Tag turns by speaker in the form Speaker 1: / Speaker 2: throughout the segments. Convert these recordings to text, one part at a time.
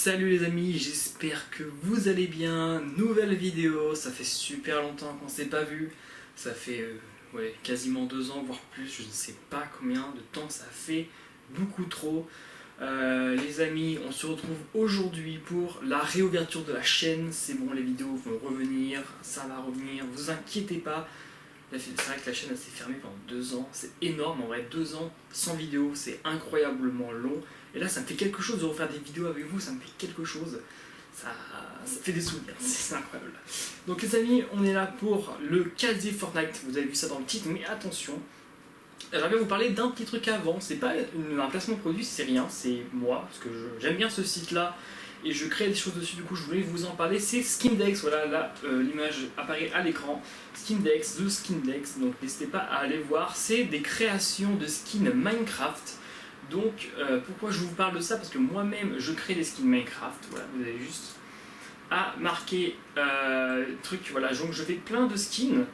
Speaker 1: Salut les amis, j'espère que vous allez bien. Nouvelle vidéo, ça fait super longtemps qu'on s'est pas vu. Ça fait quasiment 2 ans, voire plus, je ne sais pas combien de temps ça fait, beaucoup trop. Les amis, on se retrouve aujourd'hui pour la réouverture de la chaîne. C'est bon, les vidéos vont revenir, ça va revenir, vous inquiétez pas. C'est vrai que la chaîne s'est fermée pendant 2 ans, c'est énorme en vrai, 2 ans sans vidéo, c'est incroyablement long. Et là ça me fait quelque chose de refaire des vidéos avec vous, ça me fait quelque chose, ça fait des souvenirs, c'est incroyable. Donc les amis, on est là pour le casier Fortnite, vous avez vu ça dans le titre, mais attention, j'aimerais bien vous parler d'un petit truc avant, c'est pas un placement produit, c'est rien, c'est moi, parce que j'aime bien ce site là, et je crée des choses dessus, du coup je voulais vous en parler. C'est Skindex, voilà, là l'image apparaît à l'écran, Skindex, The Skindex, donc n'hésitez pas à aller voir, c'est des créations de skins Minecraft. Donc pourquoi je vous parle de ça? Parce que moi-même je crée des skins Minecraft, voilà, vous avez juste à marquer truc, voilà, donc je fais plein de skins,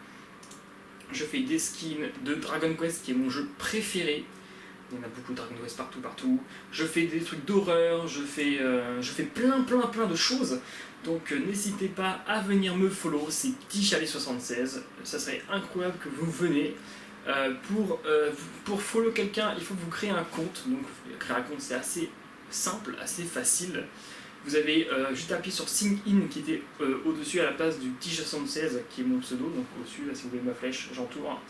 Speaker 1: je fais des skins de Dragon Quest qui est mon jeu préféré. Il y en a beaucoup de Dragon Quest partout. Je fais des trucs d'horreur, je fais plein de choses. Donc n'hésitez pas à venir me follow, c'est PetitChalet76. Ça serait incroyable que vous venez. Pour follow quelqu'un, il faut que vous créez un compte. Donc créer un compte c'est assez simple, assez facile. Vous avez juste appuyé sur Sign In qui était au-dessus à la place du PetitChalet76 qui est mon pseudo. Donc au-dessus, là si vous voyez ma flèche, j'entoure.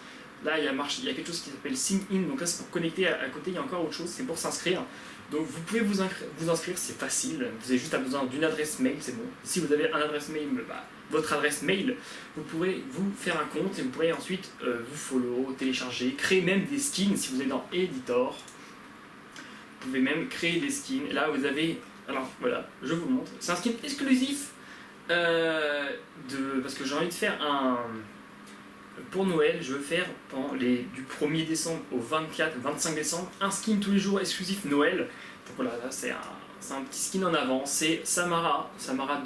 Speaker 1: Là, il y a quelque chose qui s'appelle Sign In, donc là c'est pour connecter, à côté il y a encore autre chose, c'est pour s'inscrire. Donc vous pouvez vous inscrire, c'est facile, vous avez juste besoin d'une adresse mail, c'est bon. Si vous avez une adresse mail, votre adresse mail, vous pourrez vous faire un compte et vous pourrez ensuite vous follow, télécharger, créer même des skins si vous êtes dans Editor. Vous pouvez même créer des skins, et là vous avez, alors voilà, je vous montre, c'est un skin exclusif, parce que j'ai envie de faire pour Noël, je veux faire du 1er décembre au 25 décembre, un skin tous les jours exclusif Noël. Donc voilà, là c'est un petit skin en avant, c'est Samara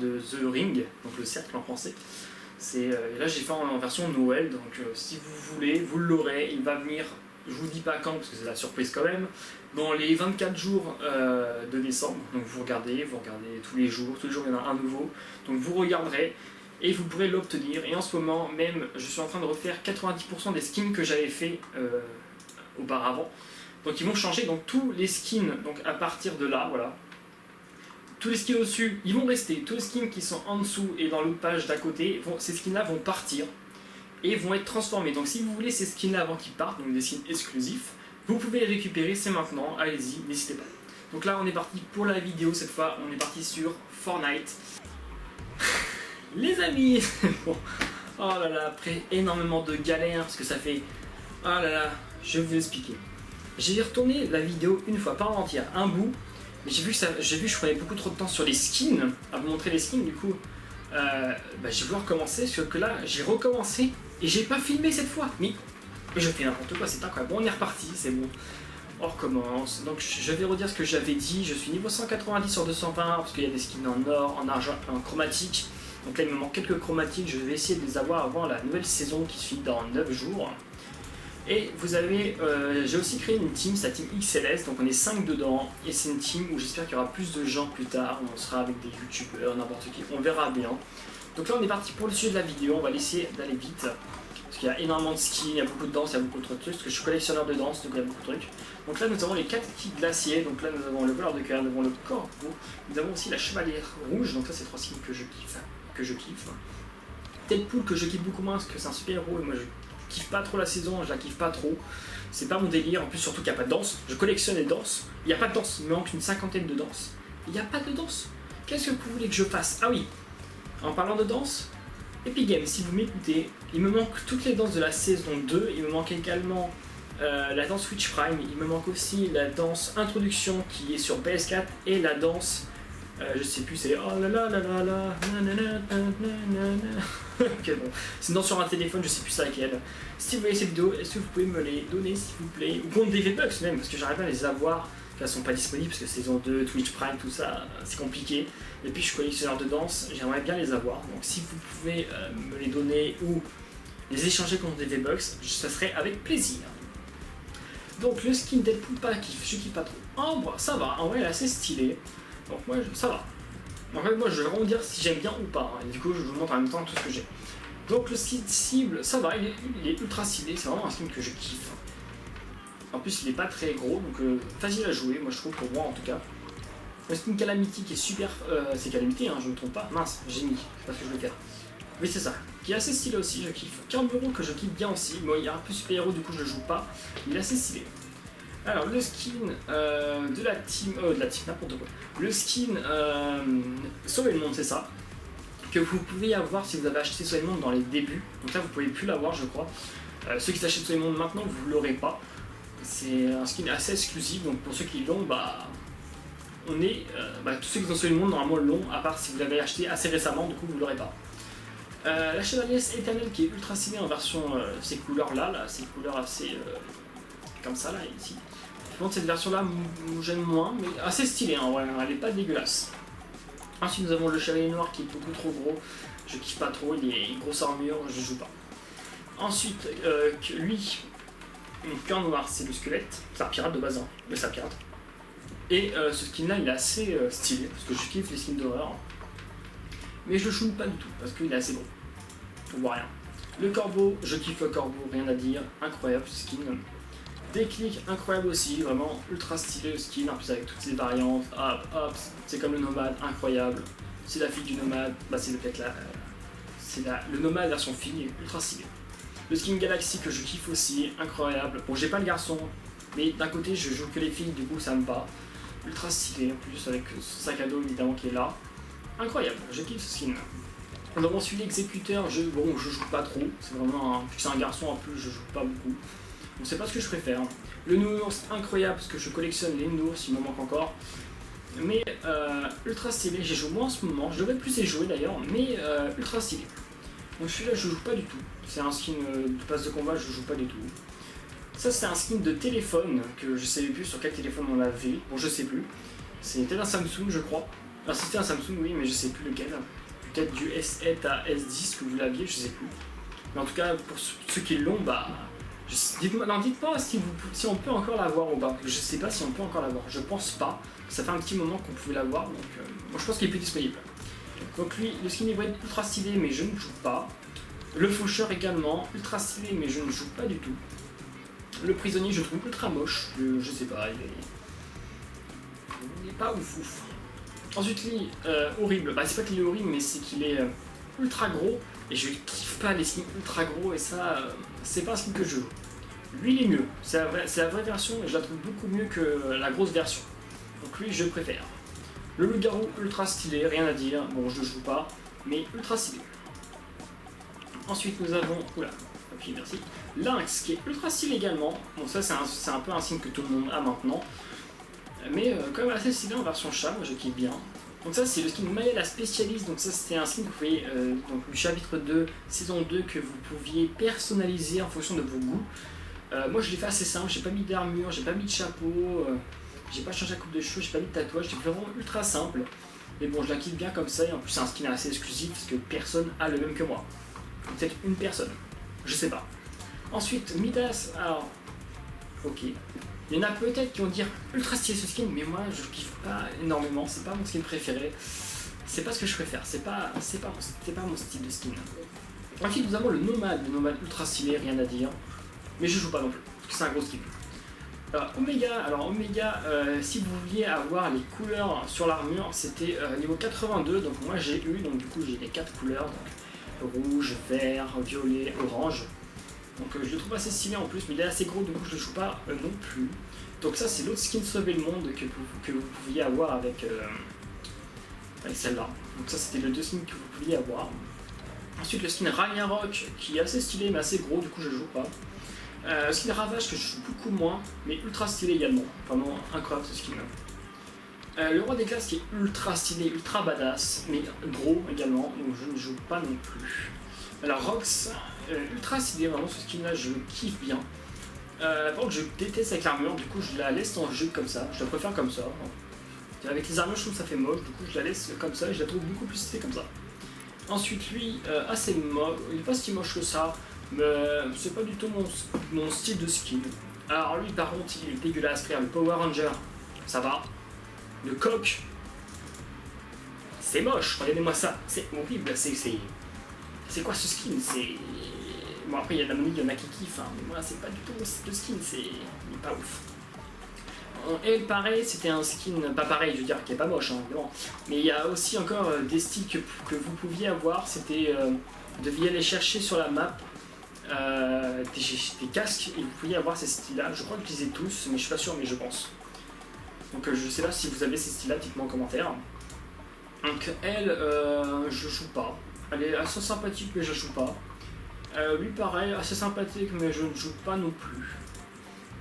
Speaker 1: de The Ring, donc le cercle en français. Là j'ai fait en version Noël, donc si vous voulez, vous l'aurez, il va venir, je vous dis pas quand parce que c'est la surprise quand même, dans les 24 jours de décembre. Donc vous regardez tous les jours il y en a un nouveau, donc vous regarderez. Et vous pourrez l'obtenir, et en ce moment même je suis en train de refaire 90% des skins que j'avais fait auparavant, donc ils vont changer. Donc tous les skins, donc à partir de là, voilà, tous les skins au-dessus ils vont rester, tous les skins qui sont en dessous et dans l'autre page d'à côté, ces skins là vont partir et vont être transformés. Donc si vous voulez ces skins là avant qu'ils partent, donc des skins exclusifs, vous pouvez les récupérer, c'est maintenant, allez-y, n'hésitez pas. Donc là on est parti pour la vidéo, cette fois on est parti sur Fortnite. Les amis, bon. Oh là là, après énormément de galères, parce que ça fait... Oh là là, je vais vous expliquer. J'ai retourné la vidéo une fois, pas en entière, un bout, mais j'ai vu que je prenais beaucoup trop de temps sur les skins, à vous montrer les skins, du coup, je vais vouloir recommencer, sauf que là, j'ai recommencé, et j'ai pas filmé cette fois, mais je fais n'importe quoi, c'est incroyable. Bon, on est reparti, c'est bon. On recommence. Donc je vais redire ce que j'avais dit, je suis niveau 190 sur 220, parce qu'il y a des skins en or, en argent, en chromatique. Donc là il me manque quelques chromatiques, je vais essayer de les avoir avant la nouvelle saison qui se finit dans 9 jours. Et vous avez, j'ai aussi créé une team, c'est la team XLS, donc on est 5 dedans, et c'est une team où j'espère qu'il y aura plus de gens plus tard, on sera avec des youtubeurs, n'importe qui, on verra bien. Donc là on est parti pour le sujet de la vidéo, on va essayer d'aller vite, parce qu'il y a énormément de skins, il y a beaucoup de danse, il y a beaucoup de trucs, parce que je suis collectionneur de danse, donc il y a beaucoup de trucs. Donc là nous avons les 4 kits glaciers, donc là nous avons le voleur de cœur, nous avons le corbeau, nous avons aussi la chevalière rouge, donc ça c'est 3 skins que je kiffe. Deadpool que je kiffe beaucoup moins parce que c'est un super héros et moi je kiffe pas trop la saison, je la kiffe pas trop. C'est pas mon délire, en plus surtout qu'il n'y a pas de danse. Je collectionne les danses, il n'y a pas de danse, il me manque une 50aine de danses. Il n'y a pas de danse. Qu'est-ce que vous voulez que je fasse? Ah oui, en parlant de danse, Epic Games, si vous m'écoutez, il me manque toutes les danses de la saison 2, il me manque également la danse Switch Prime, il me manque aussi la danse introduction qui est sur PS4 et la danse... je sais plus, c'est oh là là là là là nanana. Ok bon, c'est une danse sur un téléphone, je sais plus c'est laquelle. Si vous voyez cette vidéo, est-ce que vous pouvez me les donner s'il vous plaît? Ou contre des V-Bucks même, parce que j'arrive pas à les avoir, elles sont pas disponibles parce que saison 2, Twitch Prime, tout ça, c'est compliqué. Et puis je suis collectionneur de danse, j'aimerais bien les avoir, donc si vous pouvez me les donner ou les échanger contre des V-Bucks, ça serait avec plaisir. Donc le skin Deadpool pas kiff, je kiffe pas trop. Ambre, ça va, en vrai elle est assez stylée. Donc moi ça va, En fait, moi je vais vraiment dire si j'aime bien ou pas, hein. Et du coup je vous montre en même temps tout ce que j'ai. Donc le skin cible, ça va, il est ultra stylé, c'est vraiment un skin que je kiffe. En plus il est pas très gros, donc facile à jouer, moi je trouve, pour moi en tout cas. Le skin Calamity qui est super, c'est Calamity, hein, je me trompe pas, mince, j'ai mis, je sais pas ce que je vais faire. Oui c'est ça, qui est assez stylé aussi, je kiffe. Carburant que je kiffe bien aussi, bon il y a un peu super héros du coup je le joue pas, mais il est assez stylé. Alors le skin de la team, n'importe quoi. Le skin Sauver le monde, c'est ça, que vous pouvez avoir si vous avez acheté Sauver le monde dans les débuts. Donc là vous pouvez plus l'avoir je crois. Ceux qui s'achètent Sauver le monde maintenant vous l'aurez pas. C'est un skin assez exclusif, donc pour ceux qui l'ont, bah on est, tous ceux qui ont Sauver le monde normalement l'ont, à part si vous l'avez acheté assez récemment, du coup vous l'aurez pas. La chevalière éternelle qui est ultra stylée en version ces couleurs là, ces couleurs assez comme ça là ici. Je pense que cette version là me gêne moins, mais assez stylée, hein, ouais, elle est pas dégueulasse. Ensuite nous avons le chevalier noir qui est beaucoup trop gros, je kiffe pas trop, il est grosse armure, je joue pas. Ensuite lui, mon cœur noir c'est le squelette, c'est un pirate de base, hein, mais c'est un pirate. Et ce skin là il est assez stylé, parce que je kiffe les skins d'horreur. Mais je le choune pas du tout, parce qu'il est assez gros. On voit rien. Le corbeau, je kiffe le corbeau, rien à dire, incroyable ce skin. Déclic incroyable aussi, vraiment ultra stylé le skin, en plus avec toutes ces variantes, hop, c'est comme le nomade, incroyable. C'est la fille du nomade, bah c'est peut-être le nomade version fille, ultra stylé. Le skin Galaxy que je kiffe aussi, incroyable. Bon j'ai pas le garçon, mais d'un côté je joue que les filles, du coup ça me va. Ultra stylé en plus avec ce sac à dos évidemment qui est là. Incroyable, je kiffe ce skin. On a ensuite l'exécuteur, je joue pas trop, c'est vraiment c'est un garçon en plus, je joue pas beaucoup. Donc c'est pas ce que je préfère. Le nounours incroyable parce que je collectionne les nounours, il me manque encore. Mais ultra stylé, j'ai joué moins en ce moment, je devrais plus y jouer d'ailleurs, mais ultra stylé. Donc celui-là je joue pas du tout. C'est un skin de passe de combat, je joue pas du tout. Ça c'est un skin de téléphone que je sais plus sur quel téléphone on l'avait, bon je sais plus. C'était un Samsung je crois. Alors c'était un Samsung oui mais je sais plus lequel. Peut-être du S7 à S10 que vous l'aviez, je sais plus. Mais en tout cas pour ceux qui l'ont, bah dites-moi si on peut encore l'avoir ou pas. Je sais pas si on peut encore l'avoir, je pense pas. Ça fait un petit moment qu'on pouvait l'avoir, donc moi je pense qu'il est plus disponible. Donc lui, le skin il va être ultra stylé mais je ne joue pas. Le faucheur également, ultra stylé mais je ne joue pas du tout. Le prisonnier je trouve ultra moche, je sais pas, il est pas ouf. Ensuite lui, horrible, bah c'est pas qu'il est horrible mais c'est qu'il est ultra gros. Et je kiffe pas les skins ultra gros et ça, c'est pas un skin que je joue. Lui il est mieux, c'est la vraie version et je la trouve beaucoup mieux que la grosse version. Donc lui je préfère. Le loup-garou ultra stylé, rien à dire, bon je le joue pas, mais ultra stylé. Ensuite nous avons, ok merci, Lynx qui est ultra stylé également. Bon ça c'est un peu un skin que tout le monde a maintenant. Mais quand même assez stylé en version chat, moi je kiffe bien. Donc ça c'est le skin Maya la spécialiste, donc ça c'était un skin que vous voyez donc le chapitre 2, saison 2 que vous pouviez personnaliser en fonction de vos goûts. Moi je l'ai fait assez simple, j'ai pas mis d'armure, j'ai pas mis de chapeau, j'ai pas changé la coupe de cheveux, j'ai pas mis de tatouage, j'ai fait vraiment ultra simple. Mais bon je la kiffe bien comme ça et en plus c'est un skin assez exclusif parce que personne a le même que moi. Peut-être une personne, je sais pas. Ensuite Midas, alors ok. Il y en a peut-être qui vont dire ultra stylé ce skin, mais moi je kiffe pas énormément, c'est pas mon skin préféré, c'est pas ce que je préfère, c'est pas mon style de skin. Ensuite nous avons le nomade ultra stylé, rien à dire, mais je joue pas non plus, parce que c'est un gros skin. Omega, si vous vouliez avoir les couleurs sur l'armure, c'était niveau 82, donc moi j'ai eu, donc du coup j'ai les 4 couleurs, donc rouge, vert, violet, orange. Donc je le trouve assez stylé en plus, mais il est assez gros, du coup je le joue pas non plus. Donc ça c'est l'autre skin Sauver le monde que vous pouviez avoir avec celle-là. Donc ça c'était le deux skins que vous pouviez avoir. Ensuite le skin Ragnarok qui est assez stylé mais assez gros, du coup je le joue pas. Le skin Ravage que je joue beaucoup moins, mais ultra stylé également. Vraiment incroyable ce skin là. Le roi des glaces qui est ultra stylé, ultra badass, mais gros également, donc je ne joue pas non plus. Alors Rox, ultra stylé, vraiment ce skin là je le kiffe bien. Par contre je déteste avec l'armure, du coup je la laisse en jeu comme ça, je la préfère comme ça. Avec les armures je trouve que ça fait moche, du coup je la laisse comme ça et je la trouve beaucoup plus stylée comme ça. Ensuite lui, assez moche, il est pas si moche que ça, mais c'est pas du tout mon style de skin. Alors lui par contre il est dégueulasse, frère, le Power Ranger, ça va. Le coq, c'est moche, regardez-moi ça, c'est horrible, c'est quoi ce skin? C'est... Bon après il y a de la monique, il y en a qui kiffent, hein, mais moi c'est pas du tout le skin, il est pas ouf. Et pareil, c'était un skin, pas pareil, je veux dire, qui est pas moche, hein, évidemment. Mais il y a aussi encore des styles que vous pouviez avoir, c'était... vous deviez aller chercher sur la map des casques, et vous pouviez avoir ces styles-là. Je crois que je les ai tous, mais je suis pas sûr, mais je pense. Donc je sais pas si vous avez ces styles-là, dites-moi en commentaire. Donc elle, je joue pas. Elle est assez sympathique, mais je joue pas. Lui pareil, assez sympathique, mais je ne joue pas non plus.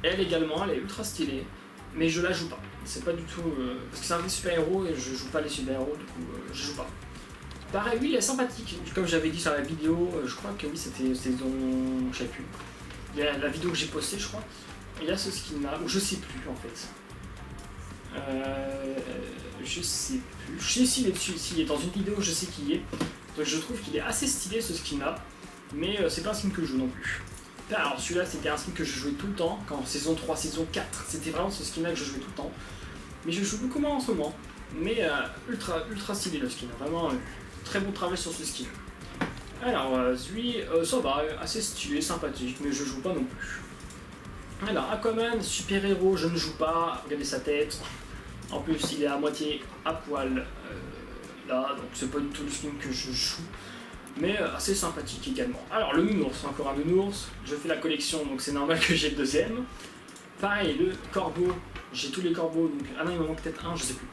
Speaker 1: Elle également, elle est ultra stylée. Mais je la joue pas, c'est pas du tout... parce que c'est un vrai super-héros et je joue pas les super-héros, du coup je joue pas. Pareil, oui, elle est sympathique, comme j'avais dit sur la vidéo, je crois que oui, c'était saison... je sais plus. Il y a la vidéo que j'ai postée, je crois, il y a ce skin-là, ou je sais plus en fait. Je sais plus, je sais s'il est dessus, s'il est dans une vidéo, je sais qui est. Donc je trouve qu'il est assez stylé ce skin-là, mais c'est pas un skin que je joue non plus. Alors celui-là c'était un skin que je jouais tout le temps, quand saison 3, saison 4, c'était vraiment ce skin là que je jouais tout le temps. Mais je joue beaucoup moins en ce moment, mais ultra stylé le skin, vraiment très bon travail sur ce skin. Alors lui, ça va, assez stylé, sympathique, mais je joue pas non plus. Alors Aquaman, super héros, je ne joue pas, regardez sa tête, en plus il est à moitié à poil là, donc c'est pas du tout le skin que je joue. Mais assez sympathique également. Alors le nounours, encore un nounours, je fais la collection donc c'est normal que j'ai le deuxième. Pareil, le corbeau, j'ai tous les corbeaux, donc ah non il me manque peut-être un, je sais plus.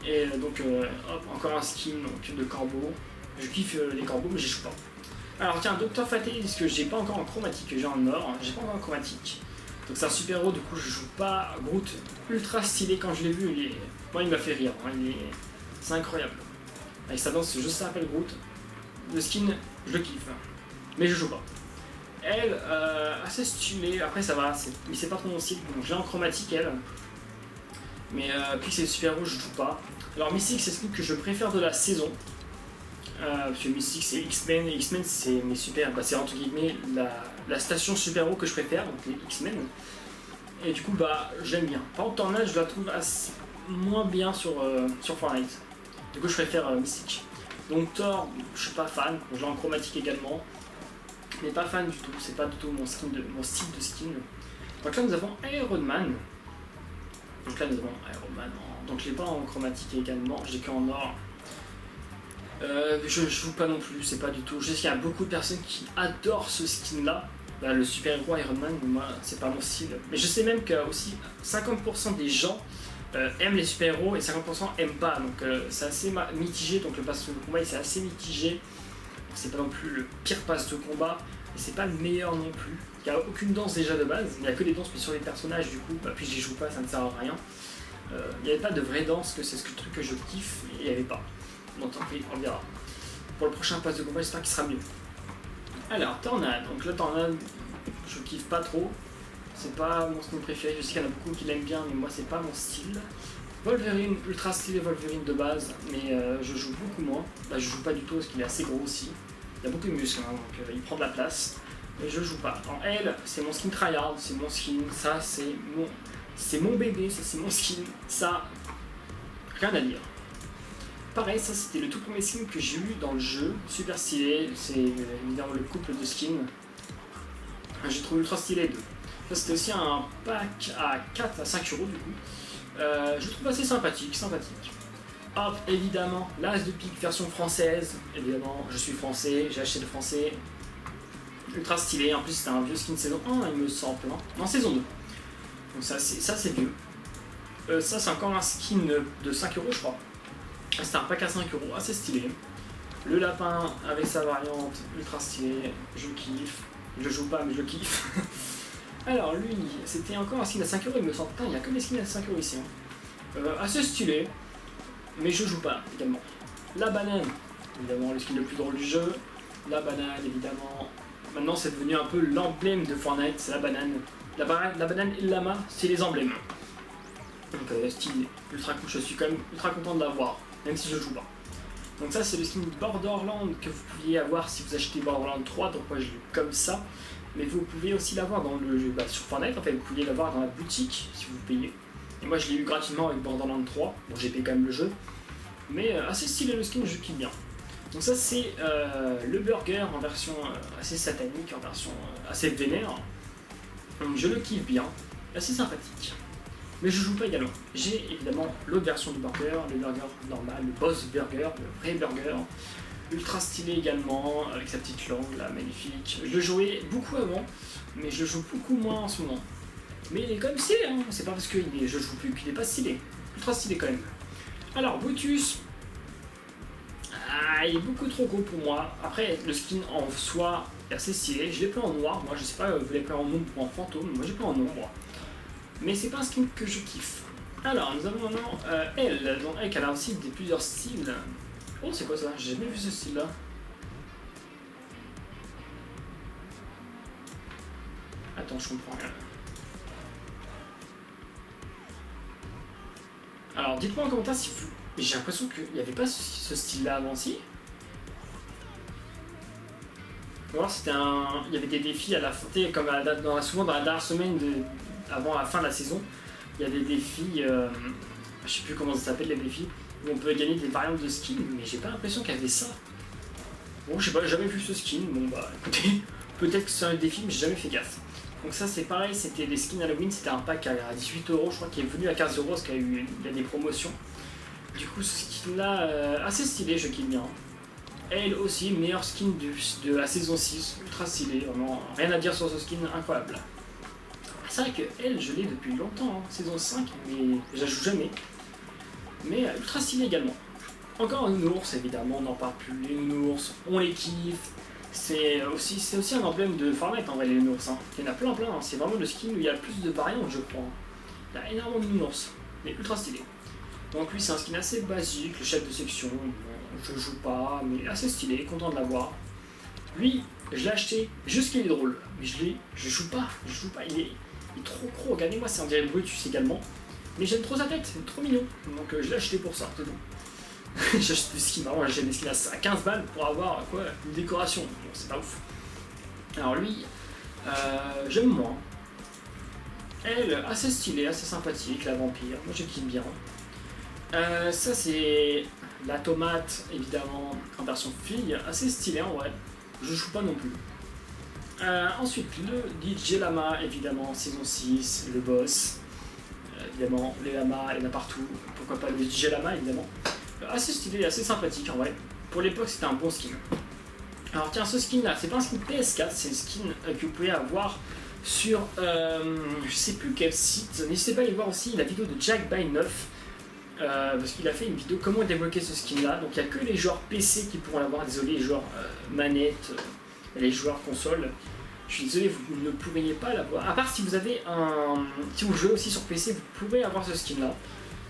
Speaker 1: Et donc hop, encore un skin donc, de corbeau. Je kiffe les corbeaux mais j'y joue pas. Alors tiens, Dr Fatalis que j'ai pas encore en chromatique, que j'ai en or, j'ai pas encore en chromatique. Donc c'est un super héros, du coup je joue pas. Groot, ultra stylé quand je l'ai vu, moi il m'a fait rire, hein, c'est incroyable. Avec sa danse, je s'appelle Groot. Le skin, je le kiffe, mais je joue pas. Elle, assez stylée, après ça va, mais c'est pas trop mon style, donc je l'ai en chromatique elle. Mais puis c'est super héros, je joue pas. Alors Mystique, c'est ce que je préfère de la saison. Parce que Mystique c'est X-Men, et X-Men c'est mes super, c'est entre guillemets la station super héros que je préfère, donc les X-Men. Et du coup, j'aime bien. Par contre, Tornade, je la trouve moins bien sur Fortnite. Du coup, je préfère Mystique. Donc Thor, je suis pas fan, je l'ai en chromatique également, mais pas fan du tout, c'est pas du tout mon style de skin. Donc là nous avons Iron Man, donc je l'ai pas en chromatique également, j'ai qu'en or. Je joue pas non plus, c'est pas du tout, je sais qu'il y a beaucoup de personnes qui adorent ce skin là, le super héros Iron Man, moi c'est pas mon style, mais je sais même que aussi 50% des gens aiment les super-héros et 50% aiment pas, donc c'est assez mitigé, donc le pass de combat c'est assez mitigé, c'est pas non plus le pire pass de combat, et c'est pas le meilleur non plus, il n'y a aucune danse déjà de base, il n'y a que des danses mais sur les personnages du coup, puis je les joue pas, ça ne sert à rien, il n'y avait pas de vraie danse, que c'est le truc que je kiffe, et il n'y avait pas, donc tant pis, on verra. Pour le prochain pass de combat j'espère qu'il sera mieux. Alors Tornade, donc la Tornade, je kiffe pas trop. C'est pas mon style préféré, je sais qu'il y en a beaucoup qui l'aiment bien, mais moi c'est pas mon style. Wolverine, ultra stylé Wolverine de base, mais je joue beaucoup moins. Je joue pas du tout parce qu'il est assez gros aussi. Il y a beaucoup de muscles, hein, donc il prend de la place. Mais je joue pas. En elle, c'est mon skin tryhard, c'est mon skin, ça c'est mon bébé, ça c'est mon skin, ça, rien à dire. Pareil, ça c'était le tout premier skin que j'ai eu dans le jeu, super stylé, c'est évidemment le couple de skins. J'ai trouvé ultra stylé les deux. Ça c'était aussi un pack à 4 à 5 euros du coup. Je trouve assez sympathique. Hop, évidemment, l'as de pique version française. Évidemment, je suis français, j'ai acheté le français. Ultra stylé, en plus c'était un vieux skin saison 1 il me semble, hein. Non, saison 2. Donc ça c'est vieux. Ça c'est encore un skin de 5 euros je crois. C'était un pack à 5 euros, assez stylé. Le lapin avec sa variante, ultra stylé, je kiffe. Je joue pas mais je kiffe. Alors lui, c'était encore un skin à 5 euros, il me semble. Putain, il n'y a que des skins à 5 euros ici. Hein. Assez stylé, mais je joue pas également. La banane, évidemment le skin le plus drôle du jeu. La banane, évidemment. Maintenant c'est devenu un peu l'emblème de Fortnite, c'est la banane. La banane et le lama, c'est les emblèmes. Donc style ultra cool, je suis quand même ultra content de l'avoir, même si je joue pas. Donc ça c'est le skin Borderland que vous pouviez avoir si vous achetez Borderland 3, donc moi je l'ai comme ça. Mais vous pouvez aussi l'avoir dans le jeu, sur Fortnite en fait, vous pouviez l'avoir dans la boutique si vous payez. Et moi je l'ai eu gratuitement avec Borderland 3, donc j'ai payé quand même le jeu. Mais assez stylé le skin, je kiffe bien. Donc ça c'est le burger en version assez satanique, en version assez vénère. Donc je le kiffe bien, assez sympathique. Mais je joue pas également. J'ai évidemment l'autre version du burger, le burger normal, le boss burger, le vrai burger. Ultra stylé également, avec sa petite langue là, magnifique. Je le jouais beaucoup avant, mais je le joue beaucoup moins en ce moment. Mais il est quand même stylé, hein. C'est pas parce que je joue plus qu'il est pas stylé. Ultra stylé quand même. Alors, Brutus, il est beaucoup trop gros pour moi. Après, le skin en soi est assez stylé. Je l'ai pris en noir, moi je sais pas, vous l'avez pris en ombre ou en fantôme, moi j'ai pris en ombre. Mais c'est pas un skin que je kiffe. Alors, nous avons maintenant elle, donc elle a aussi plusieurs styles. Oh, c'est quoi ça? J'ai jamais vu ce style-là. Attends, je comprends rien. Alors, dites-moi en commentaire si vous... J'ai l'impression qu'il n'y avait pas ce style-là avant, si. Ou alors c'était un... Il y avait des défis à la fin, comme souvent dans la dernière semaine avant la fin de la saison, il y a des défis, je sais plus comment ça s'appelle les défis, où on peut gagner des variantes de skins, mais j'ai pas l'impression qu'il y avait ça. Bon, je sais pas, j'ai jamais vu ce skin, bon bah écoutez, peut-être que c'est un défi, mais j'ai jamais fait gaffe. Donc ça c'est pareil, c'était des skins Halloween, c'était un pack à 18€, je crois qu'il est venu à 15€ parce qu'il y a des promotions. Du coup ce skin là, assez stylé, je kiffe bien. Elle aussi, meilleur skin de la saison 6, ultra stylé, vraiment rien à dire sur ce skin, incroyable. C'est vrai que elle, je l'ai depuis longtemps, hein, saison 5, mais je la joue jamais. Mais ultra stylé également. Encore un nounours, évidemment, on n'en parle plus, les nounours, on les kiffe. C'est aussi un emblème de Fortnite en vrai, les nounours. Hein. Il y en a plein, hein. C'est vraiment le skin où il y a le plus de variantes, je crois. Il y a énormément de nounours, mais ultra stylé. Donc lui, c'est un skin assez basique, le chef de section, bon, je joue pas, mais assez stylé, content de l'avoir. Lui, je l'ai acheté juste qu'il est drôle, mais je joue pas, il est trop gros, regardez-moi, c'est un dirait Brutus également. Mais j'aime trop sa tête, il est trop mignon, donc je l'ai acheté pour ça, c'est tout. J'achète des skins, vraiment, j'ai des skins à 15 balles pour avoir quoi, une décoration, bon, c'est pas ouf. Alors lui, j'aime moins. Elle, assez stylée, assez sympathique, la vampire, moi je kiffe bien. Ça c'est la tomate, évidemment, en version fille, assez stylée en vrai, je joue pas non plus. Ensuite, le DJ Lama, évidemment, saison 6, le boss. Évidemment, les lamas, il y en a partout. Pourquoi pas le DJ Lama, évidemment. Assez stylé, assez sympathique en vrai. Pour l'époque, c'était un bon skin. Alors, tiens, ce skin là, c'est pas un skin PS4, c'est un skin que vous pouvez avoir sur je sais plus quel site. N'hésitez pas à aller voir aussi la vidéo de Jack by 9. Parce qu'il a fait une vidéo comment débloquer ce skin là. Donc, il n'y a que les joueurs PC qui pourront l'avoir. Désolé, les joueurs manette. Les joueurs console, je suis désolé, vous ne pourriez pas l'avoir. À part si vous avez un. Si vous jouez aussi sur PC, vous pourrez avoir ce skin là.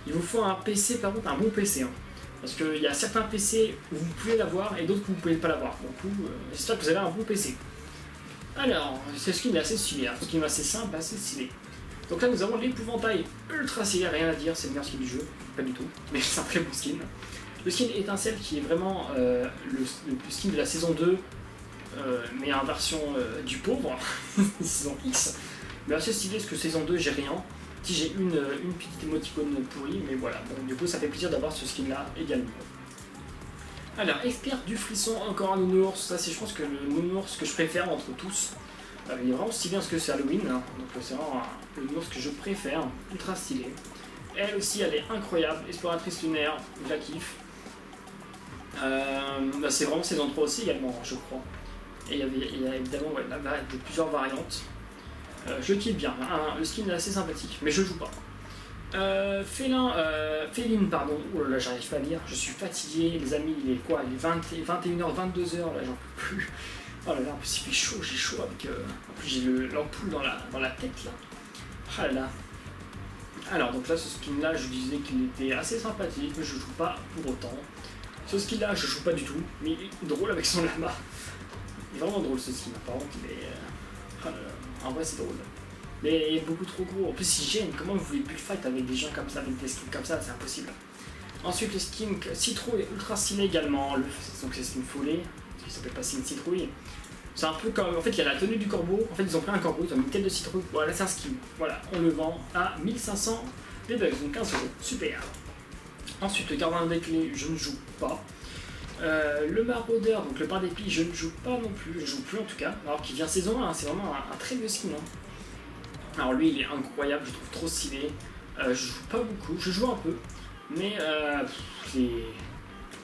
Speaker 1: Il vous faut un PC, par contre, un bon PC. Hein. Parce qu'il y a certains PC où vous pouvez l'avoir et d'autres où vous ne pouvez pas l'avoir. Donc, j'espère que vous avez un bon PC. Alors, ce skin est assez stylé. Hein. Ce skin est assez simple, assez stylé. Donc là, nous avons l'épouvantail ultra stylé, rien à dire, c'est le meilleur skin du jeu. Pas du tout, mais c'est un très bon skin. Le skin étincelle qui est vraiment le skin de la saison 2. Mais en version du pauvre, saison X, mais assez stylé parce que saison 2 j'ai rien, si j'ai une petite émoticône pourrie, mais voilà, bon, du coup ça fait plaisir d'avoir ce skin là également. Alors, expert du frisson, encore un nounours, ça c'est je pense que le nounours que je préfère entre tous, il est vraiment stylé parce que c'est Halloween, hein, donc c'est vraiment le nounours que je préfère, ultra stylé. Elle aussi elle est incroyable, exploratrice lunaire, je la kiffe. C'est vraiment saison 3 aussi également, je crois. Et il y a évidemment plusieurs variantes. Je kiffe bien, le skin est assez sympathique, mais je joue pas. Féline, pardon, oh là, j'arrive pas à lire, je suis fatigué, les amis, il est quoi? Il est 21h, 22h, là j'en peux plus. Oh là là, en plus il fait chaud, j'ai chaud avec. En plus j'ai l'ampoule dans la tête là. Ah là là. Alors, donc là, ce skin là, je disais qu'il était assez sympathique, mais je joue pas pour autant. Ce skin là, je joue pas du tout, mais il est drôle avec son lama. Il est vraiment drôle ce skin, par contre, mais en vrai c'est drôle. Mais il est beaucoup trop gros. En plus, il gêne. Comment vous voulez bullfight avec des gens comme ça, avec des skins comme ça? C'est impossible. Ensuite, le skin citrouille ultra stylé également. Donc, c'est skin follet, qui s'appelle pas skin citrouille. C'est un peu comme. En fait, il y a la tenue du corbeau. En fait, ils ont pris un corbeau, ils ont mis une tête de citrouille. Voilà, c'est un skin. Voilà, on le vend à 1500 V-Bucks, donc 15€. Super. Ensuite, le gardien des clés, je ne joue pas. Le maraudeur, donc le bar d'épis, je ne joue pas non plus, je joue plus en tout cas, alors qu'il vient saison 1, c'est vraiment un très vieux skin. Alors lui il est incroyable, je trouve trop stylé, je joue pas beaucoup, je joue un peu, mais il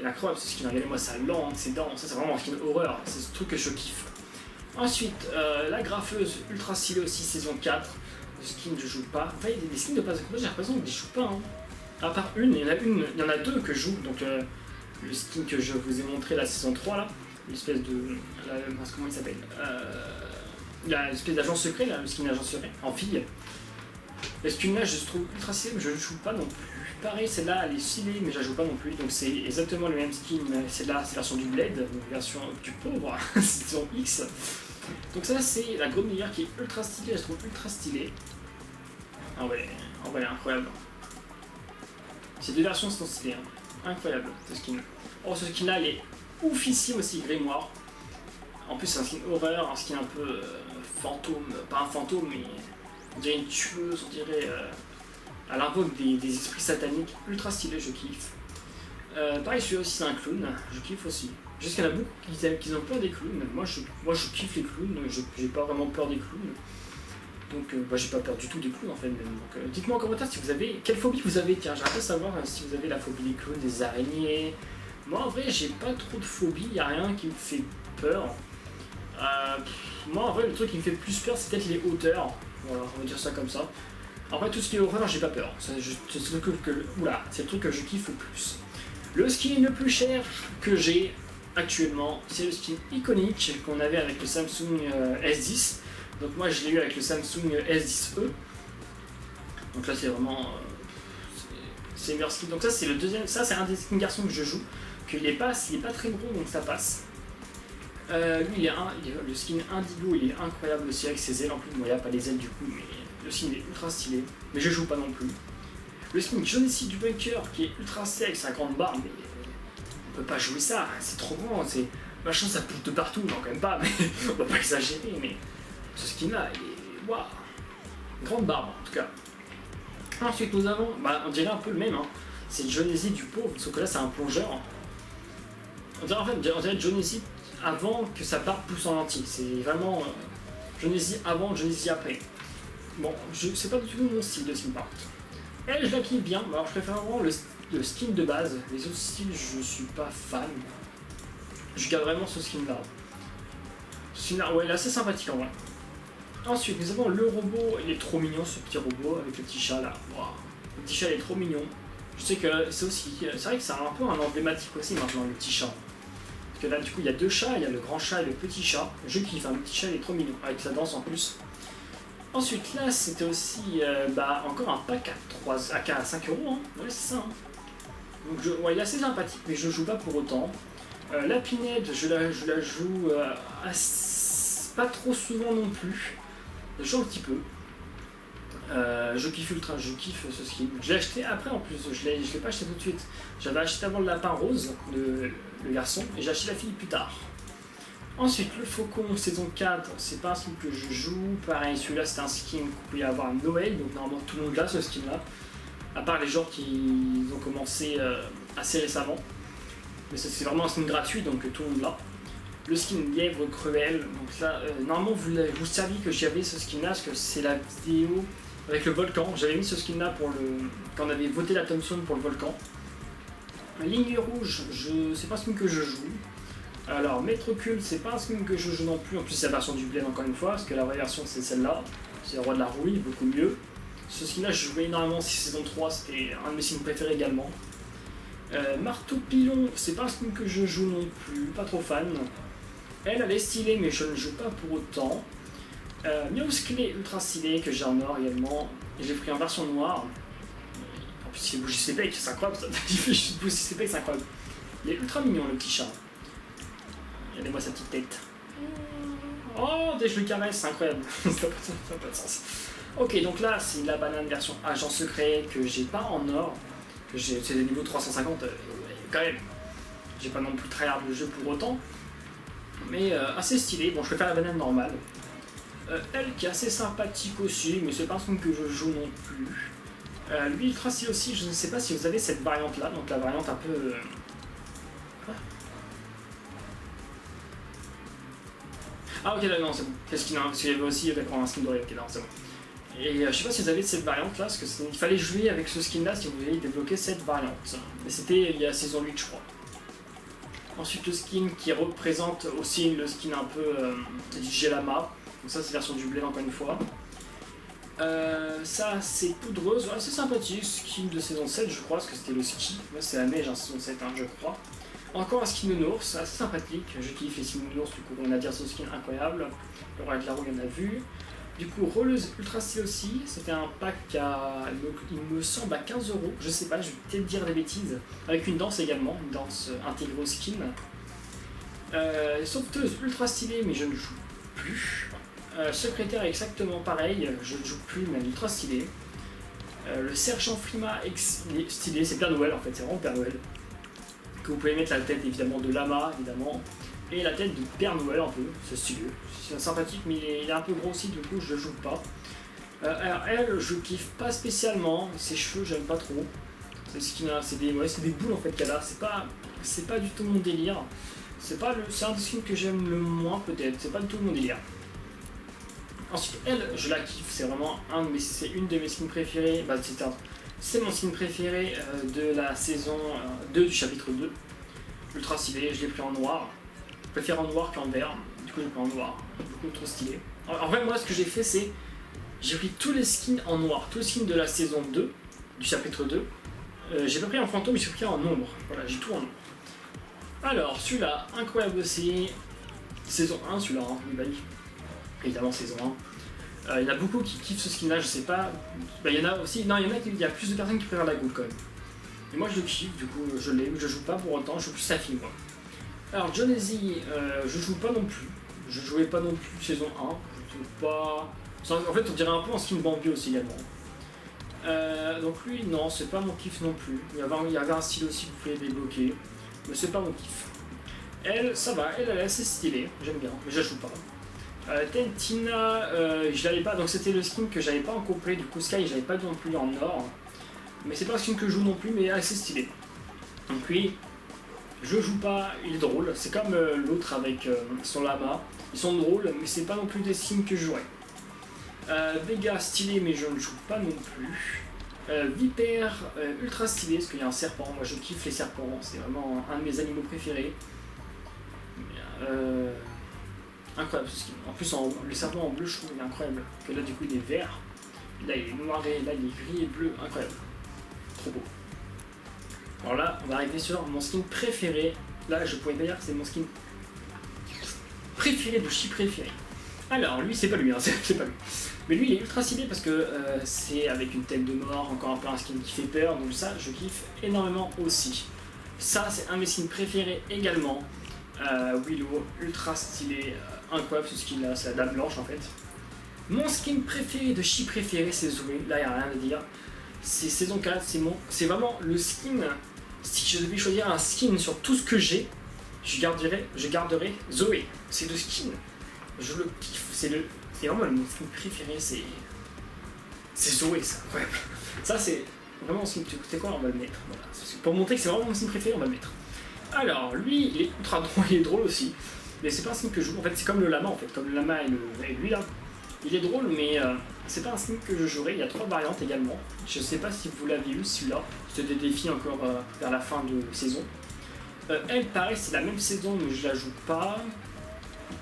Speaker 1: est incroyable ce skin, regardez-moi sa langue, ses dents, ça c'est vraiment un skin horreur, c'est ce truc que je kiffe. Ensuite, la graffeuse, ultra stylée aussi, saison 4, le skin je joue pas, enfin il y a des skins de passe de combat, j'ai l'impression que je joue pas, hein. À part il y en a deux que je joue, donc le skin que je vous ai montré la saison 3 là, l'espèce de... comment il s'appelle, l'espèce d'agent secret là, le skin d'agent secret, en fille. Le skin là je trouve ultra stylé mais je ne joue pas non plus. Pareil celle-là elle est stylée mais je la joue pas non plus, donc c'est exactement le même skin, celle-là c'est version du Blade, donc version du pauvre, saison X. Donc ça c'est la grenouillère qui est ultra stylée, je trouve ultra stylée. Ah ouais, elle est incroyable. Ces deux versions sont stylées, hein. Incroyable ce skin. Oh ce skin là il est oufissime aussi, grimoire. En plus c'est un skin horreur, un skin un peu fantôme, pas un fantôme mais on dirait une tueuse, on dirait elle invoque des esprits sataniques, ultra stylé, je kiffe. Pareil celui-là aussi c'est un clown, je kiffe aussi. Juste qu'il y en a beaucoup qui ont peur des clowns, moi je kiffe les clowns, j'ai pas vraiment peur des clowns. Donc j'ai pas peur du tout des clowns en fait même. Donc dites-moi en commentaire si vous avez quelle phobie vous avez, tiens j'aimerais savoir si vous avez la phobie des clowns, des araignées. Moi en vrai j'ai pas trop de phobie, y a rien qui me fait peur. Moi en vrai le truc qui me fait plus peur c'est peut-être les hauteurs, voilà on va dire ça comme ça. Après tout ce qui est horreur j'ai pas peur, c'est le truc que je kiffe le plus. Le skin le plus cher que j'ai actuellement c'est le skin iconique qu'on avait avec le Samsung S10. Donc moi je l'ai eu avec le Samsung S10e. Donc là c'est vraiment c'est le meilleur skin. Donc ça c'est le deuxième, ça c'est un des skins garçons que je joue. Il est pas très gros donc ça passe. Lui le skin Indigo il est incroyable aussi avec ses ailes en plus. Bon il n'y a pas les ailes du coup mais le skin est ultra stylé. Mais je joue pas non plus. Le skin Jonesy du Bunker qui est ultra stylé avec sa grande barbe mais on peut pas jouer ça, c'est trop grand, c'est machin ça pousse de partout, non quand même pas mais on va pas exagérer mais ce skin là il est waouh, grande barbe en tout cas. Ensuite nous avons, on dirait un peu le même, hein. C'est Jonesy du pauvre, sauf que là c'est un plongeur. On dirait Jonesy avant que sa barbe pousse en entier, c'est vraiment Jonesy avant, Jonesy après. Bon, c'est pas du tout mon style de skin par contre. Elle je la kiffe bien, alors je préfère vraiment le skin de base, les autres styles je suis pas fan. Je garde vraiment ce skin là. Ce skin là, ouais il est assez sympathique en vrai. Ensuite, nous avons le robot, il est trop mignon ce petit robot avec le petit chat là. Wow. Le petit chat il est trop mignon. Je sais que c'est vrai que c'est un peu un emblématique aussi maintenant le petit chat. Parce que là du coup il y a deux chats, il y a le grand chat et le petit chat. Je kiffe, hein, le petit chat il est trop mignon avec sa danse en plus. Ensuite là c'était aussi encore un pack à 5 €, hein. Ouais c'est ça. Hein. Donc il est assez sympathique mais je joue pas pour autant. La pinette je la joue pas trop souvent non plus. Je joue un petit peu. Je kiffe ce skin. Je l'ai acheté après en plus, je l'ai pas acheté tout de suite. J'avais acheté avant le lapin rose, le garçon, et j'ai acheté la fille plus tard. Ensuite, le faucon saison 4, c'est pas un skin que je joue. Pareil, celui-là c'est un skin qu'on pouvait avoir à Noël, donc normalement tout le monde a ce skin-là. À part les gens qui ont commencé assez récemment. Mais c'est vraiment un skin gratuit, donc tout le monde l'a. Le skin lièvre cruel, donc là, normalement vous saviez que j'avais ce skin là, parce que c'est la vidéo avec le volcan, j'avais mis ce skin là quand on avait voté la Thompson pour le volcan. Ligne rouge, c'est pas un skin que je joue. Alors Maître Cul, c'est pas un skin que je joue non plus, en plus c'est la version du Blade encore une fois, parce que la vraie version c'est celle-là, c'est le roi de la rouille, beaucoup mieux. Ce skin là je jouais énormément si saison 3, c'était un de mes skins préférés également. Marteau Pilon, c'est pas un skin que je joue non plus, pas trop fan. Elle est stylée mais je ne joue pas pour autant. Miausclé ultra stylé que j'ai en or également. Et j'ai pris en version noire. En plus il bouge ses becs, c'est incroyable ça. Il fait juste bouger ses becs, c'est incroyable. Il est ultra mignon le petit chat. Regardez-moi sa petite tête. Oh, dès que je le caresse, c'est incroyable. Ça n'a pas de sens. Ok, donc là c'est la banane version agent secret que j'ai pas en or. C'est des niveaux 350, quand même. J'ai pas non plus tryhard le jeu pour autant. Mais assez stylé, bon je préfère la banane normale. Elle qui est assez sympathique aussi, mais c'est pas un skin que je joue non plus. Lui ultra stylé aussi, je ne sais pas si vous avez cette variante là, donc la variante un peu... Ah ok là non c'est bon, quel skin, hein, parce qu'il y avait aussi d'accord un skin doré, ok non c'est bon. Et je sais pas si vous avez cette variante là, parce qu'il fallait jouer avec ce skin là si vous voulez débloquer cette variante. Mais c'était il y a saison 8 je crois. Ensuite le skin qui représente aussi le skin un peu du Gelama, donc ça c'est version du bled encore une fois. Ça c'est poudreuse, ouais, c'est sympathique, skin de saison 7 je crois, parce que c'était le ski, moi c'est la neige en saison 7 hein, je crois. Encore un skin de Nours, assez sympathique, je kiffe les skins de Nours, du coup on a dire ce skin incroyable. Le roi de la roue on en a vu. Du coup Rolleuse ultra stylé aussi, c'était un pack il me semble à 15 €, je sais pas, je vais peut-être dire des bêtises, avec une danse également, une danse intégrée au skin. Sauveteuse ultra stylée mais je ne joue plus. Secrétaire exactement pareil, je ne joue plus mais elle est ultra stylée. Le sergent Frima stylé, c'est Père Noël en fait, c'est vraiment Père Noël. Que vous pouvez mettre la tête évidemment de Lama évidemment, et la tête de Père Noël un peu, c'est stylé, c'est sympathique mais il est un peu gros aussi du coup je le joue pas. Alors elle je kiffe pas spécialement, ses cheveux j'aime pas trop, c'est des boules en fait qu'elle a, c'est pas du tout mon délire, c'est un des skins que j'aime le moins peut-être, c'est pas du tout mon délire. Ensuite elle je la kiffe, c'est vraiment c'est une de mes skins préférées, c'est mon skin préféré de la saison 2 du chapitre 2. Ultra stylé, je l'ai pris en noir. Je préfère en noir qu'en vert, du coup j'ai pris en noir, beaucoup trop stylé. En vrai moi ce que j'ai fait c'est, j'ai pris tous les skins en noir, tous les skins de la saison 2, du chapitre 2. J'ai pas pris en fantôme, mais j'ai pris en ombre, voilà j'ai tout en ombre. Alors celui-là, incroyable aussi, saison 1 celui-là, hein, évidemment saison 1. Il y en a beaucoup qui kiffent ce skin là, je sais pas. Il y en a aussi. Non, il y a plus de personnes qui préfèrent la gold quand même. Et moi je le kiffe, du coup je l'ai, je joue pas pour autant, je joue plus Safi moi. Alors Jonesy, je joue pas non plus. Je jouais pas non plus saison 1, je joue pas. En fait on dirait un peu en skin Bambi aussi également. Donc lui non, c'est pas mon kiff non plus. Il y avait un style aussi que vous pouvez débloquer, mais c'est pas mon kiff. Elle, ça va, elle est assez stylée, j'aime bien, mais je la joue pas. Tentina, je l'avais pas, donc c'était le skin que j'avais pas en complet, du coup Sky j'avais pas non plus en or. Mais c'est pas un skin que je joue non plus, mais assez stylé. Donc lui, je joue pas, il est drôle, c'est comme l'autre avec son lama, ils sont drôles, mais c'est pas non plus des skins que je jouerais. Vega stylé, mais je ne joue pas non plus. Vipère ultra stylé, parce qu'il y a un serpent, moi je kiffe les serpents, c'est vraiment un de mes animaux préférés. Incroyable ce skin. En plus, le serpent en bleu, je trouve il est incroyable. Que là, du coup, il est vert. Là, il est noir et là, il est gris et bleu. Incroyable. Trop beau. Alors là, on va arriver sur mon skin préféré. Là, je pourrais pas dire que c'est mon skin préféré de chi préféré. Alors, lui, c'est pas lui, hein, c'est pas lui. Mais lui, il est ultra stylé parce que c'est avec une tête de mort, encore un peu un skin qui fait peur. Donc ça, je kiffe énormément aussi. Ça, c'est un de mes skins préférés également. Willow, ultra stylé, incroyable ce skin là, c'est la dame blanche en fait. Mon skin préféré de chi préféré c'est Zoé, là il n'y a rien à dire. C'est saison 4, c'est vraiment le skin, si je devais choisir un skin sur tout ce que j'ai, je garderais Zoé. C'est le skin, je le kiffe, c'est vraiment mon skin préféré, c'est Zoé, c'est incroyable. Ça c'est vraiment mon skin, écoutez quoi, on va le mettre, voilà. Pour montrer que c'est vraiment mon skin préféré, on va le mettre. Alors, lui, il est ultra drôle, il est drôle aussi, mais c'est pas un skin que je joue, en fait c'est comme le lama en fait, comme le lama et lui là, il est drôle mais c'est pas un skin que je jouerai, il y a 3 variantes également, je sais pas si vous l'avez eu celui-là, c'était des défis encore vers la fin de saison. Elle pareil c'est la même saison mais je la joue pas,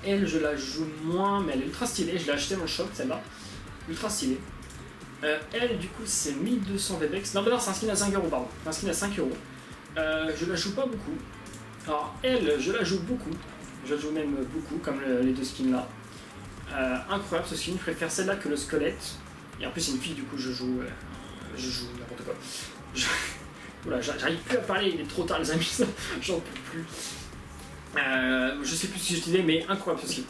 Speaker 1: elle je la joue moins mais elle est ultra stylée, je l'ai acheté dans le shop celle-là, ultra stylée. Elle du coup c'est 1200 VBEX, non c'est un skin à 5 € pardon, un skin à 5 €. Je la joue pas beaucoup. Alors elle, je la joue beaucoup. Je la joue même beaucoup, comme les deux skins là. Incroyable ce skin, je préfère celle-là que le squelette. Et en plus c'est une fille, du coup je joue n'importe quoi. Oula, j'arrive plus à parler, il est trop tard les amis, j'en peux plus. Je sais plus ce que je disais, mais incroyable ce skin.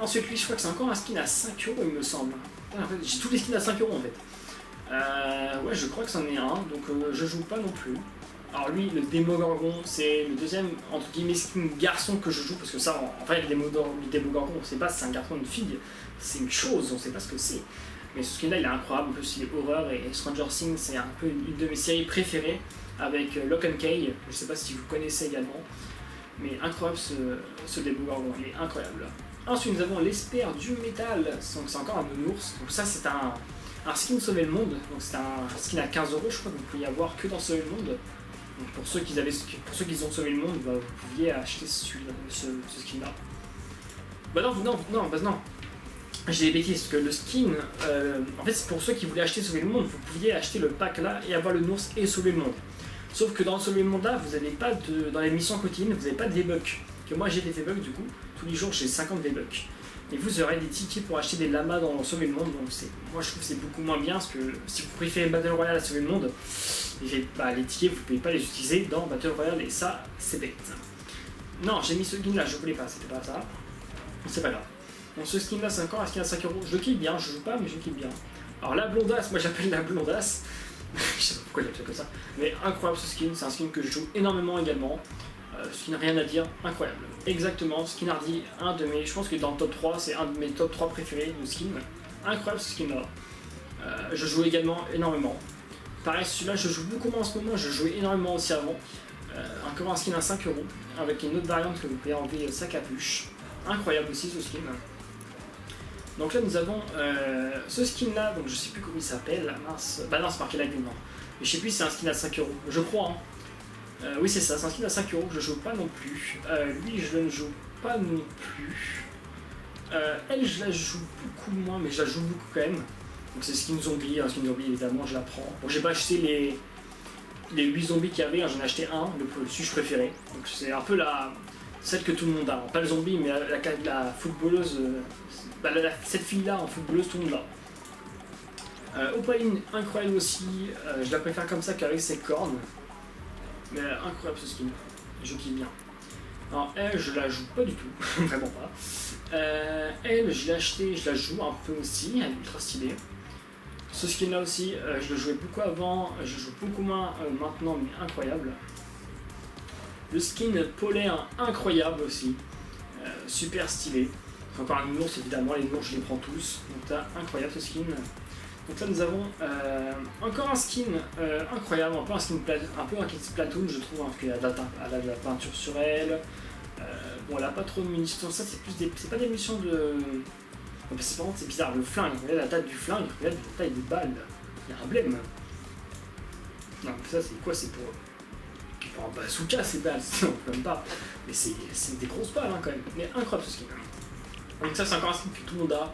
Speaker 1: Ensuite lui, je crois que c'est encore un skin à 5 € il me semble. En fait, j'ai tous les skins à 5 € en fait. Ouais, je crois que c'en est un, donc je joue pas non plus. Alors lui, le Démogorgon, c'est le deuxième, entre guillemets, skin garçon que je joue, parce que ça, en fait, le Démogorgon, on sait pas si c'est un garçon ou une fille, c'est une chose, on sait pas ce que c'est. Mais ce skin là il est incroyable, en plus il est horreur et Stranger Things c'est un peu une de mes séries préférées avec Lock and Key, je sais pas si vous connaissez également, mais incroyable ce Demogorgon, il est incroyable. Ensuite nous avons l'Esper du métal, donc c'est encore un nounours, donc ça c'est un skin Sauver le Monde, donc c'est un skin à 15 €, je crois que vous pouvez y avoir que dans Sauver le Monde. Donc pour ceux qui ont sauvé le monde, bah, vous pouviez acheter ce skin là. Bah non, j'ai des bêtises, parce que le skin, en fait c'est pour ceux qui voulaient acheter Sauver le Monde, vous pouviez acheter le pack là et avoir le nours et Sauver le Monde. Sauf que dans Sauver le Monde là, vous n'avez pas dans les missions quotidiennes, vous n'avez pas de V-Bucks. Que moi j'ai des V-Bucks du coup, tous les jours j'ai 50 V-Bucks. Et vous aurez des tickets pour acheter des lamas dans Sauver le Monde, donc moi je trouve que c'est beaucoup moins bien, parce que si vous préférez Battle Royale à Sauver le Monde, les tickets vous ne pouvez pas les utiliser dans Battle Royale, et ça c'est bête. Non, j'ai mis ce skin là, je voulais pas, c'était pas ça. C'est pas grave. Donc ce skin là c'est encore un skin à 5 €, je le kiffe bien, je joue pas mais je le kiffe bien. Alors la blondasse, moi j'appelle la blondasse, je sais pas pourquoi il l'appelle comme ça, mais incroyable ce skin, c'est un skin que je joue énormément également. Skin rien à dire, incroyable. Exactement, skin Hardy, je pense que dans le top 3, c'est un de mes top 3 préférés de skin. Incroyable ce skin là. Je joue également énormément. Pareil, celui-là je joue beaucoup moins en ce moment, je jouais énormément aussi avant. Encore un skin à 5 € avec une autre variante que vous pouvez enlever sa capuche. Incroyable aussi ce skin. Donc là nous avons ce skin là, donc je sais plus comment il s'appelle, mince, bah non c'est marqué la lune, non. Mais je sais plus si c'est un skin à 5 €, je crois hein. Oui c'est ça, c'est un skin à 5 €, je joue pas non plus. Lui je ne joue pas non plus. Elle je la joue beaucoup moins, mais je la joue beaucoup quand même. Donc c'est skin zombie, un skin zombie évidemment je la prends. Bon j'ai pas acheté les 8 zombies qu'il y avait, hein, j'en ai acheté un, le sujet préféré. Donc c'est un peu celle que tout le monde a, pas le zombie mais la footballeuse, cette fille là en footballeuse tout le monde l'a. Opaline incroyable aussi, je la préfère comme ça qu'avec ses cornes. Mais incroyable ce skin, je kiffe bien. Alors elle je la joue pas du tout, vraiment pas. Elle je l'ai acheté, je la joue un peu aussi, elle est ultra stylée. Ce skin là aussi, je le jouais beaucoup avant, je joue beaucoup moins maintenant mais incroyable. Le skin polaire incroyable aussi, super stylé. Encore un ours évidemment, les ours je les prends tous, donc là incroyable ce skin. Donc là nous avons encore un skin incroyable, un peu un skin Splatoon je trouve, hein, parce qu'elle a de la peinture sur elle. Bon elle a pas trop de munitions, ça c'est pas des munitions de... C'est bizarre, le flingue, regardez la taille du flingue, regardez la taille des balles, il y a un blême. Non mais ça c'est quoi, c'est pour un bazooka ces balles, non même pas, mais c'est des grosses balles hein, quand même, mais incroyable ce skin. Donc ça c'est encore un skin que tout le monde a.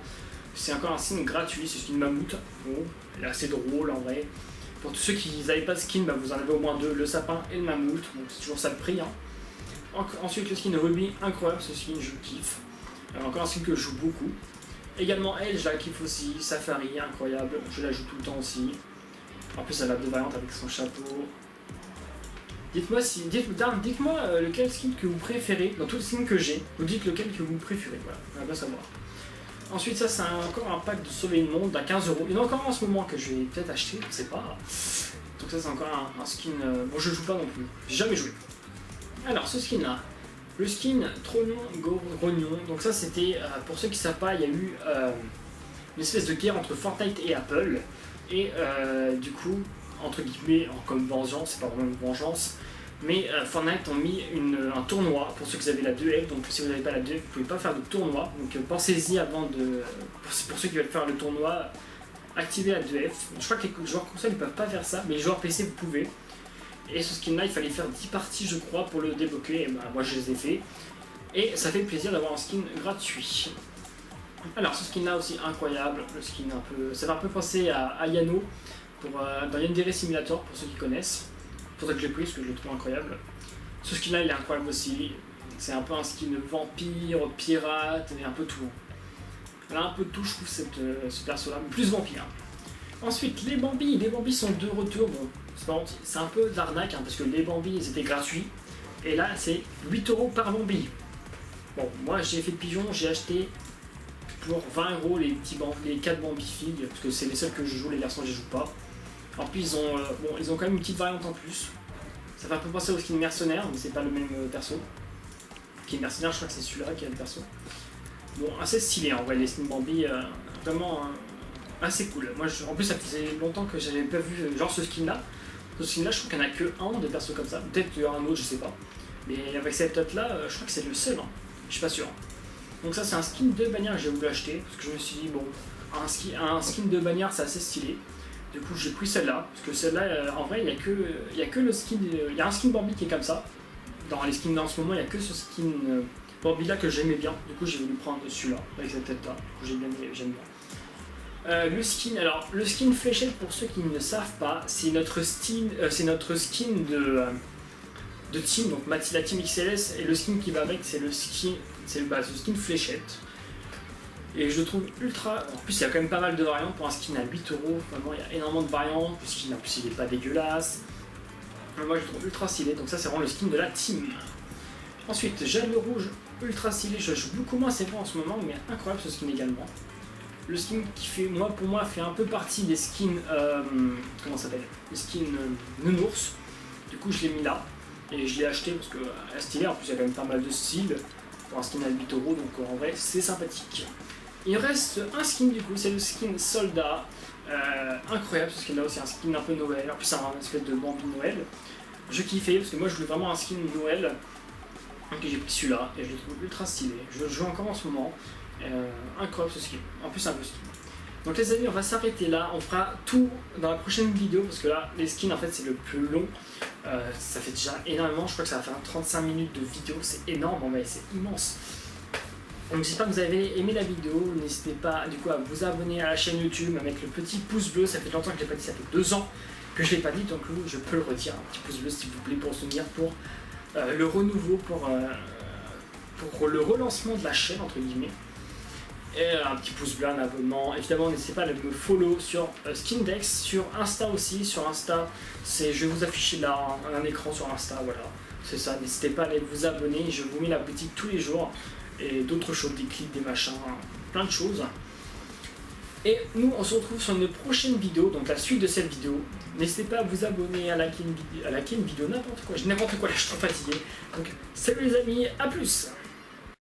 Speaker 1: C'est encore un skin gratuit, c'est skin mammouth. Bon, il est assez drôle en vrai. Pour tous ceux qui n'avaient pas de skin, bah, vous en avez au moins deux, le sapin et le mammouth. Donc c'est toujours ça le prix. Hein. Ensuite le skin Ruby, incroyable ce skin, je kiffe. Encore un skin que je joue beaucoup. Également elle, je la kiffe aussi. Safari, incroyable, je la joue tout le temps aussi. En plus elle a deux variantes avec son chapeau. Dites-moi lequel skin que vous préférez, dans tous les skins que j'ai, vous dites lequel que vous préférez, voilà, on va bien savoir. Ensuite ça c'est encore un pack de Sauver le Monde à 15 €. Il y en a encore en ce moment que je vais peut-être acheter, je sais pas. Donc ça c'est encore un skin, bon je joue pas non plus, j'ai jamais joué. Alors ce skin là, le skin Grognon, donc ça c'était, pour ceux qui savent pas, il y a eu une espèce de guerre entre Fortnite et Apple. Et du coup, entre guillemets, comme vengeance, c'est pas vraiment une vengeance, mais Fortnite ont mis un tournoi pour ceux qui avaient la 2F, donc si vous n'avez pas la 2F, vous pouvez pas faire de tournoi, donc pensez-y avant de... Pour ceux qui veulent faire le tournoi, activez la 2F. Je crois que les joueurs console ne peuvent pas faire ça, mais les joueurs PC vous pouvez. Et ce skin là, il fallait faire 10 parties je crois pour le débloquer, et bah, moi je les ai fait. Et ça fait plaisir d'avoir un skin gratuit. Alors ce skin là aussi incroyable, le skin un peu... Ça va un peu penser à Yano, dans Yandere Simulator pour ceux qui connaissent. C'est pour ça que je l'ai pris parce que je le trouve incroyable. Ce skin là il est incroyable aussi. C'est un peu un skin vampire, pirate et un peu tout. Elle a un peu de tout je trouve ce perso là, mais plus vampire. Ensuite les Bambis sont de retour. Bon, c'est un peu d'arnaque hein, parce que les Bambis ils étaient gratuits. Et là c'est 8 € par Bambi. Bon moi j'ai fait de pigeon, j'ai acheté pour 20 € les 4 Bambi filles, parce que c'est les seuls que je joue, les garçons je joue pas. En plus ils ont quand même une petite variante en plus. Ça fait un peu penser au skin mercenaire, mais c'est pas le même perso. Skin mercenaire, je crois que c'est celui-là qui a le perso. Bon, assez stylé en vrai, les skins Bambi, vraiment assez cool. Moi, en plus, ça faisait longtemps que j'avais pas vu genre ce skin là. Ce skin là, je trouve qu'il n'y en a que un de perso comme ça. Peut-être qu'il y a un autre, je sais pas. Mais avec cette tête là, je crois que c'est le seul. Hein. Je suis pas sûr. Donc ça, c'est un skin de bannière que j'ai voulu acheter parce que je me suis dit bon, un skin de bannière, c'est assez stylé. Du coup, j'ai pris celle-là parce que celle-là, en vrai, il y a que le skin, il y a un skin Bambi qui est comme ça. Dans les skins en ce moment, il y a que ce skin Bambi là que j'aimais bien. Du coup, j'ai voulu prendre celui-là avec cette tête là. J'aime bien. Le skin fléchette, pour ceux qui ne savent pas, c'est notre skin de team, donc la team XLS, et le skin qui va avec, c'est le skin fléchette. Et je le trouve ultra. En plus, il y a quand même pas mal de variantes pour un skin à 8€. Vraiment, il y a énormément de variantes. Le skin, en plus, il est pas dégueulasse. Moi, je le trouve ultra stylé. Donc, ça, c'est vraiment le skin de la team. Ensuite, Jade le rouge, ultra stylé. Je joue beaucoup moins, c'est vrai en ce moment, mais incroyable ce skin également. Le skin qui fait, pour moi, fait un peu partie des skins. Comment ça s'appelle? Les skins nounours. Du coup, je l'ai mis là. Et je l'ai acheté parce que stylé. En plus, il y a quand même pas mal de styles pour un skin à 8€. Donc, en vrai, c'est sympathique. Il reste un skin du coup, c'est le skin soldat. Incroyable ce skin là aussi, un skin un peu Noël. En plus, c'est un espèce de Bambi Noël. Je kiffais parce que moi je voulais vraiment un skin Noël. Donc j'ai pris celui-là et je le trouve ultra stylé. Je le joue encore en ce moment. Incroyable ce skin. En plus, c'est un peu skin. Donc les amis, on va s'arrêter là. On fera tout dans la prochaine vidéo parce que là, les skins en fait, c'est le plus long. Ça fait déjà énormément. Je crois que ça va faire 35 minutes de vidéo. C'est énorme, mais c'est immense. Donc j'espère que vous avez aimé la vidéo, n'hésitez pas du coup à vous abonner à la chaîne YouTube, à mettre le petit pouce bleu, ça fait longtemps que je l'ai pas dit, ça fait 2 ans que je l'ai pas dit, donc je peux le redire, un petit pouce bleu s'il vous plaît pour soutenir, pour le renouveau, pour le relancement de la chaîne entre guillemets, et un petit pouce bleu, un abonnement, évidemment n'hésitez pas à me follow sur Skindex, sur Insta aussi, sur Insta, je vais vous afficher là un écran sur Insta, voilà, c'est ça, n'hésitez pas à aller vous abonner, je vous mets la boutique tous les jours, et d'autres choses, des clips, des machins, plein de choses. Et nous, on se retrouve sur une prochaine vidéo, donc la suite de cette vidéo. N'hésitez pas à vous abonner, à liker une vidéo, n'importe quoi, là je suis trop fatigué. Donc salut les amis, à plus.